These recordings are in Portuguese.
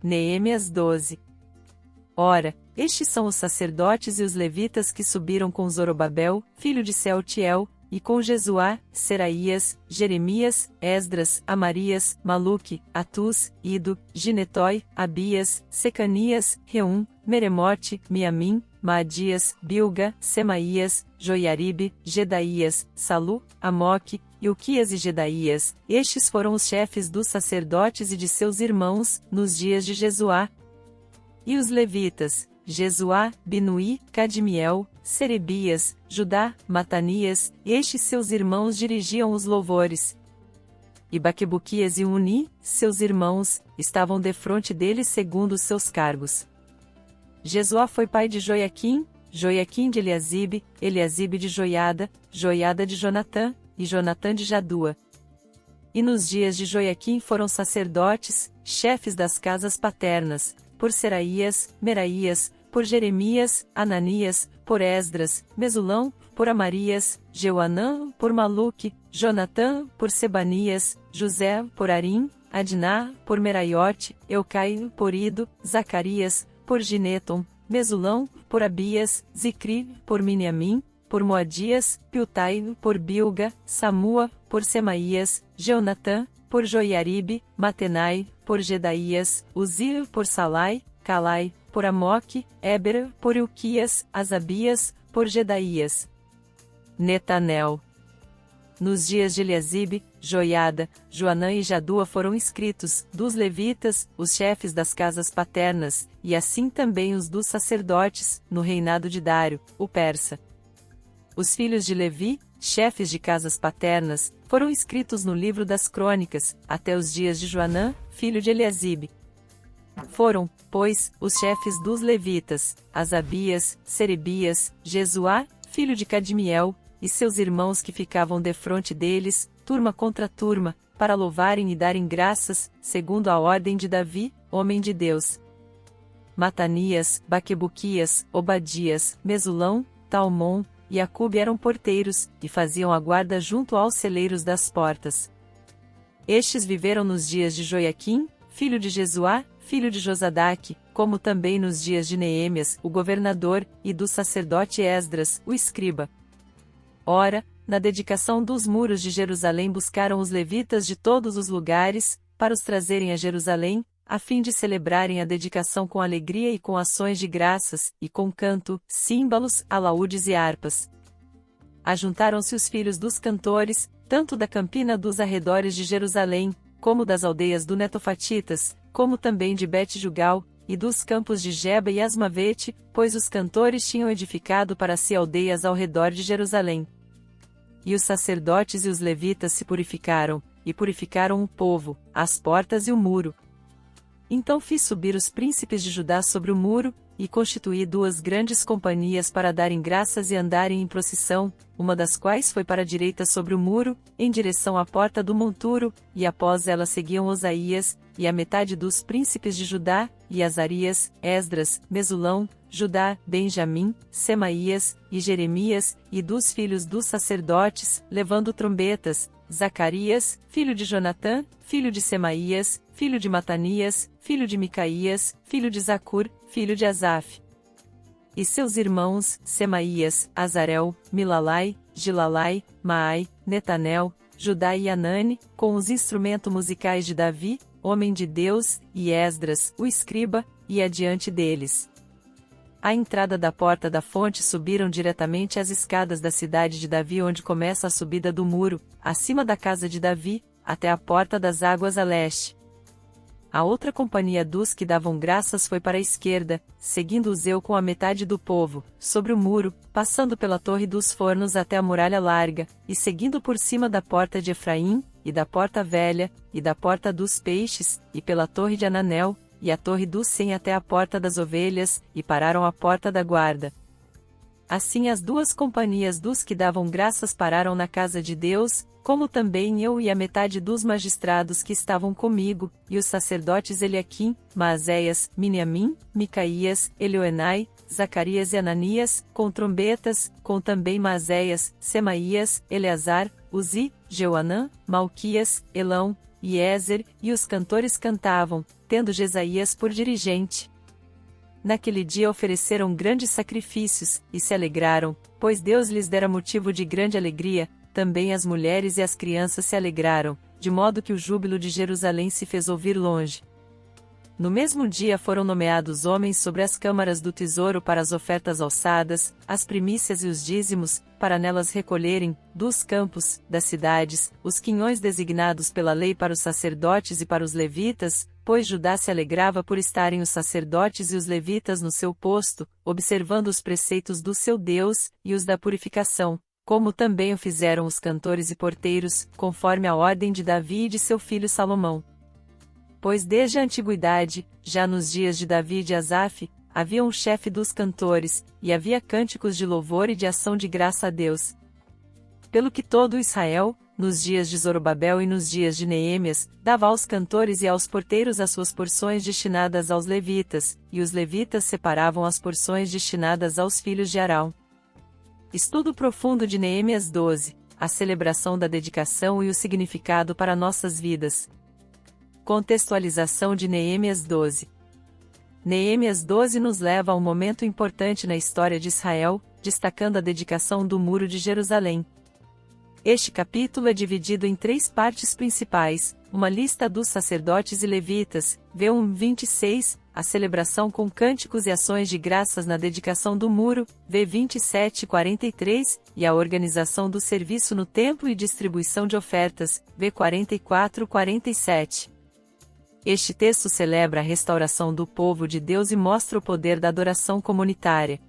Neemias 12. Ora, estes são os sacerdotes e os levitas que subiram com Zorobabel, filho de Sealtiel, e com Jesuá, Seraías, Jeremias, Esdras, Amarias, Maluque, Atus, Ido, Ginetói, Abias, Secanias, Reum, Meremote, Miamim, Maadias, Bilga, Semaías, Joiaribe, Gedaías, Salu, Amoque, Ilquias e Gedaías. Estes foram os chefes dos sacerdotes e de seus irmãos, nos dias de Jesuá. E os levitas, Jesuá, Binuí, Cadmiel, Serebias, Judá, Matanias, estes seus irmãos dirigiam os louvores. E Baquebuquias e Uni, seus irmãos, estavam defronte deles segundo os seus cargos. Jesuá foi pai de Joiaquim, Joiaquim de Eliasibe, Eliasibe de Joiada, Joiada de Jonatã, e Jonatã de Jadua. E nos dias de Joiaquim foram sacerdotes, chefes das casas paternas, por Seraías, Meraías, por Jeremias, Ananias, por Esdras, Mesulão, por Amarias, Jeuanã, por Maluque, Jonatã, por Sebanias, José, por Arim, Adná, por Meraiote, Eucai, por Ido, Zacarias, por Gineton, Mesulão, por Abias, Zicri, por Miniamim, por Moadias, Piltai, por Bilga, Samua, por Semaías, Jeonatã, por Joiaribe, Matenai, por Gedaías, Uzi, por Salai, Calai, por Amoque, Éber, por Ilquias, Asabias, por Gedaías. Netanel. Nos dias de Eliasibe, Joiada, Joanã e Jadua foram inscritos, dos levitas, os chefes das casas paternas, e assim também os dos sacerdotes, no reinado de Dário, o persa. Os filhos de Levi, chefes de casas paternas, foram inscritos no livro das crônicas, até os dias de Joanã, filho de Eliasibe. Foram, pois, os chefes dos levitas, Asabias, Serebias, Jesuá, filho de Cadmiel, e seus irmãos que ficavam defronte deles, turma contra turma, para louvarem e darem graças, segundo a ordem de Davi, homem de Deus. Matanias, Baquebuquias, Obadias, Mesulão, Talmon, e Acube eram porteiros, e faziam a guarda junto aos celeiros das portas. Estes viveram nos dias de Joiaquim, filho de Jesuá, filho de Josadaque, como também nos dias de Neemias, o governador, e do sacerdote Esdras, o escriba. Ora, na dedicação dos muros de Jerusalém buscaram os levitas de todos os lugares, para os trazerem a Jerusalém, a fim de celebrarem a dedicação com alegria e com ações de graças, e com canto, símbolos, alaúdes e harpas. Ajuntaram-se os filhos dos cantores, tanto da campina dos arredores de Jerusalém, como das aldeias do Netofatitas, como também de Bet-Jugal, e dos campos de Geba e Asmavete, pois os cantores tinham edificado para si aldeias ao redor de Jerusalém. E os sacerdotes e os levitas se purificaram, e purificaram o povo, as portas e o muro. Então fiz subir os príncipes de Judá sobre o muro, e constituí duas grandes companhias para darem graças e andarem em procissão, uma das quais foi para a direita sobre o muro, em direção à porta do monturo, e após ela seguiam Osaías, e a metade dos príncipes de Judá, e Azarias, Esdras, Mesulão, Judá, Benjamim, Semaías, e Jeremias, e dos filhos dos sacerdotes, levando trombetas, Zacarias, filho de Jonatã, filho de Semaías, filho de Matanias, filho de Micaías, filho de Zacur, filho de Asaf. E seus irmãos, Semaías, Azarel, Milalai, Gilalai, Maai, Netanel, Judá e Anani, com os instrumentos musicais de Davi, homem de Deus, e Esdras, o escriba, e adiante deles. À entrada da porta da fonte subiram diretamente as escadas da cidade de Davi onde começa a subida do muro, acima da casa de Davi, até a porta das águas a leste. A outra companhia dos que davam graças foi para a esquerda, seguindo-os eu com a metade do povo, sobre o muro, passando pela torre dos fornos até a muralha larga, e seguindo por cima da porta de Efraim, e da porta velha, e da porta dos peixes, e pela torre de Ananel, e a torre do Sem até a porta das ovelhas, e pararam à porta da guarda. Assim as duas companhias dos que davam graças pararam na casa de Deus, como também eu e a metade dos magistrados que estavam comigo, e os sacerdotes Eliaquim, Maazéias, Miniamim, Micaías, Elioenai, Zacarias e Ananias, com trombetas, com também Maazéias, Semaías, Eleazar, Uzi, Jeuanã, Malquias, Elão, e Ézer, e os cantores cantavam, tendo Jesaías por dirigente. Naquele dia ofereceram grandes sacrifícios, e se alegraram, pois Deus lhes dera motivo de grande alegria, também as mulheres e as crianças se alegraram, de modo que o júbilo de Jerusalém se fez ouvir longe. No mesmo dia foram nomeados homens sobre as câmaras do tesouro para as ofertas alçadas, as primícias e os dízimos, para nelas recolherem, dos campos, das cidades, os quinhões designados pela lei para os sacerdotes e para os levitas, pois Judá se alegrava por estarem os sacerdotes e os levitas no seu posto, observando os preceitos do seu Deus, e os da purificação, como também o fizeram os cantores e porteiros, conforme a ordem de Davi e de seu filho Salomão. Pois desde a antiguidade, já nos dias de Davi e de Asaf, havia um chefe dos cantores, e havia cânticos de louvor e de ação de graça a Deus. Pelo que todo Israel, nos dias de Zorobabel e nos dias de Neemias, dava aos cantores e aos porteiros as suas porções destinadas aos levitas, e os levitas separavam as porções destinadas aos filhos de Arão. Estudo profundo de Neemias 12, a celebração da dedicação e o significado para nossas vidas. Contextualização de Neemias 12. Neemias 12 nos leva a um momento importante na história de Israel, destacando a dedicação do Muro de Jerusalém. Este capítulo é dividido em 3 partes principais, uma lista dos sacerdotes e levitas, V1:26, a celebração com cânticos e ações de graças na dedicação do muro, V27:43, e a organização do serviço no templo e distribuição de ofertas, V44:47. Este texto celebra a restauração do povo de Deus e mostra o poder da adoração comunitária.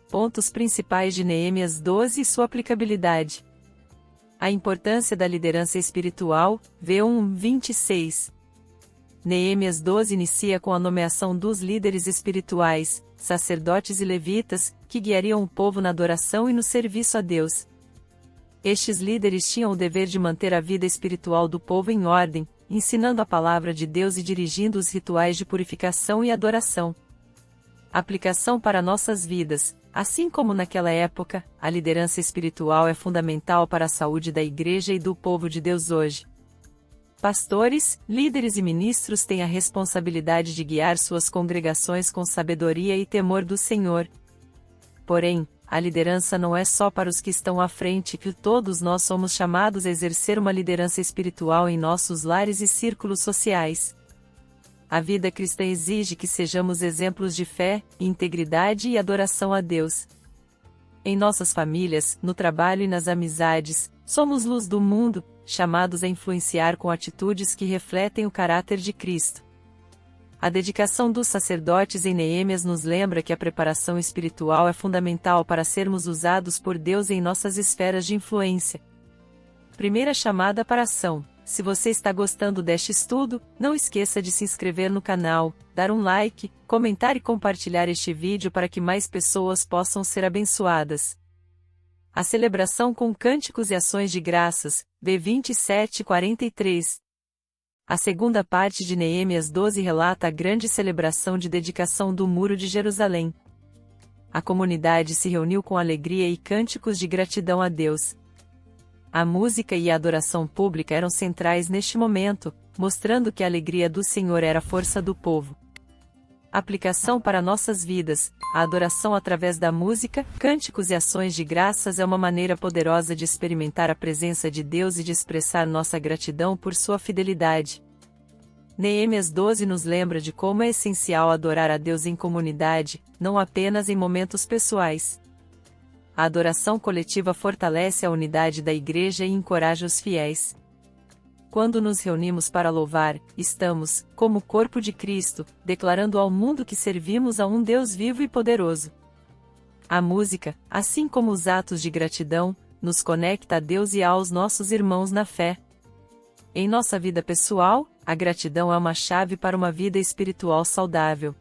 Pontos principais de Neemias 12 e sua aplicabilidade. A importância da liderança espiritual, V1:26. Neemias 12 inicia com a nomeação dos líderes espirituais, sacerdotes e levitas, que guiariam o povo na adoração e no serviço a Deus. Estes líderes tinham o dever de manter a vida espiritual do povo em ordem, ensinando a palavra de Deus e dirigindo os rituais de purificação e adoração. Aplicação para nossas vidas. Assim como naquela época, a liderança espiritual é fundamental para a saúde da Igreja e do povo de Deus hoje. Pastores, líderes e ministros têm a responsabilidade de guiar suas congregações com sabedoria e temor do Senhor. Porém, a liderança não é só para os que estão à frente, que todos nós somos chamados a exercer uma liderança espiritual em nossos lares e círculos sociais. A vida cristã exige que sejamos exemplos de fé, integridade e adoração a Deus. Em nossas famílias, no trabalho e nas amizades, somos luz do mundo, chamados a influenciar com atitudes que refletem o caráter de Cristo. A dedicação dos sacerdotes em Neemias nos lembra que a preparação espiritual é fundamental para sermos usados por Deus em nossas esferas de influência. Primeira chamada para ação. Se você está gostando deste estudo, não esqueça de se inscrever no canal, dar um like, comentar e compartilhar este vídeo para que mais pessoas possam ser abençoadas. A celebração com cânticos e ações de graças, V27:43. A segunda parte de Neemias 12 relata a grande celebração de dedicação do Muro de Jerusalém. A comunidade se reuniu com alegria e cânticos de gratidão a Deus. A música e a adoração pública eram centrais neste momento, mostrando que a alegria do Senhor era a força do povo. Aplicação para nossas vidas. A adoração através da música, cânticos e ações de graças é uma maneira poderosa de experimentar a presença de Deus e de expressar nossa gratidão por sua fidelidade. Neemias 12 nos lembra de como é essencial adorar a Deus em comunidade, não apenas em momentos pessoais. A adoração coletiva fortalece a unidade da Igreja e encoraja os fiéis. Quando nos reunimos para louvar, estamos, como corpo de Cristo, declarando ao mundo que servimos a um Deus vivo e poderoso. A música, assim como os atos de gratidão, nos conecta a Deus e aos nossos irmãos na fé. Em nossa vida pessoal, a gratidão é uma chave para uma vida espiritual saudável.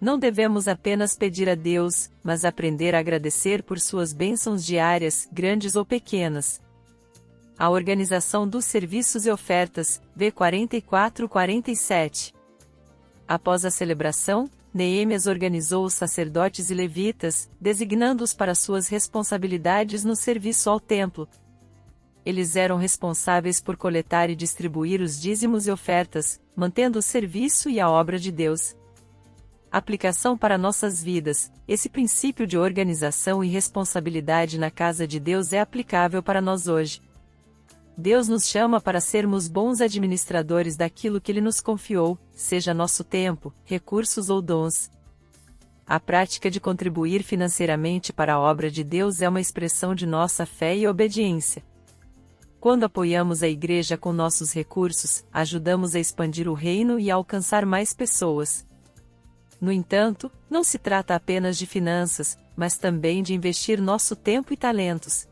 Não devemos apenas pedir a Deus, mas aprender a agradecer por suas bênçãos diárias, grandes ou pequenas. A organização dos serviços e ofertas, V44:47. Após a celebração, Neemias organizou os sacerdotes e levitas, designando-os para suas responsabilidades no serviço ao templo. eles eram responsáveis por coletar e distribuir os dízimos e ofertas, mantendo o serviço e a obra de Deus. Aplicação para nossas vidas: esse princípio de organização e responsabilidade na casa de Deus é aplicável para nós hoje. Deus nos chama para sermos bons administradores daquilo que Ele nos confiou, seja nosso tempo, recursos ou dons. A prática de contribuir financeiramente para a obra de Deus é uma expressão de nossa fé e obediência. Quando apoiamos a igreja com nossos recursos, ajudamos a expandir o reino e a alcançar mais pessoas. No entanto, não se trata apenas de finanças, mas também de investir nosso tempo e talentos.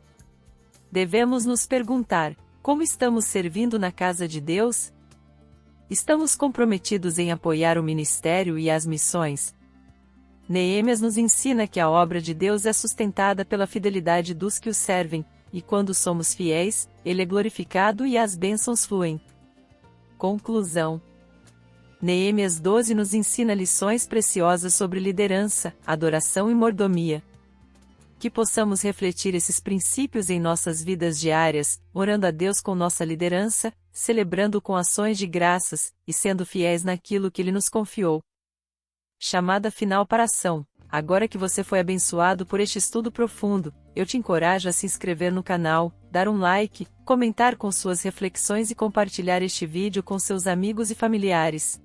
Devemos nos perguntar: como estamos servindo na casa de Deus? Estamos comprometidos em apoiar o ministério e as missões? Neemias nos ensina que a obra de Deus é sustentada pela fidelidade dos que o servem, e quando somos fiéis, Ele é glorificado e as bênçãos fluem. Conclusão: Neemias 12 nos ensina lições preciosas sobre liderança, adoração e mordomia. Que possamos refletir esses princípios em nossas vidas diárias, orando a Deus com nossa liderança, celebrando com ações de graças, e sendo fiéis naquilo que Ele nos confiou. Chamada final para ação. Agora que você foi abençoado por este estudo profundo, eu te encorajo a se inscrever no canal, dar um like, comentar com suas reflexões e compartilhar este vídeo com seus amigos e familiares.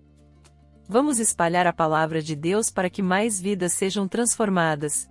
Vamos espalhar a palavra de Deus para que mais vidas sejam transformadas.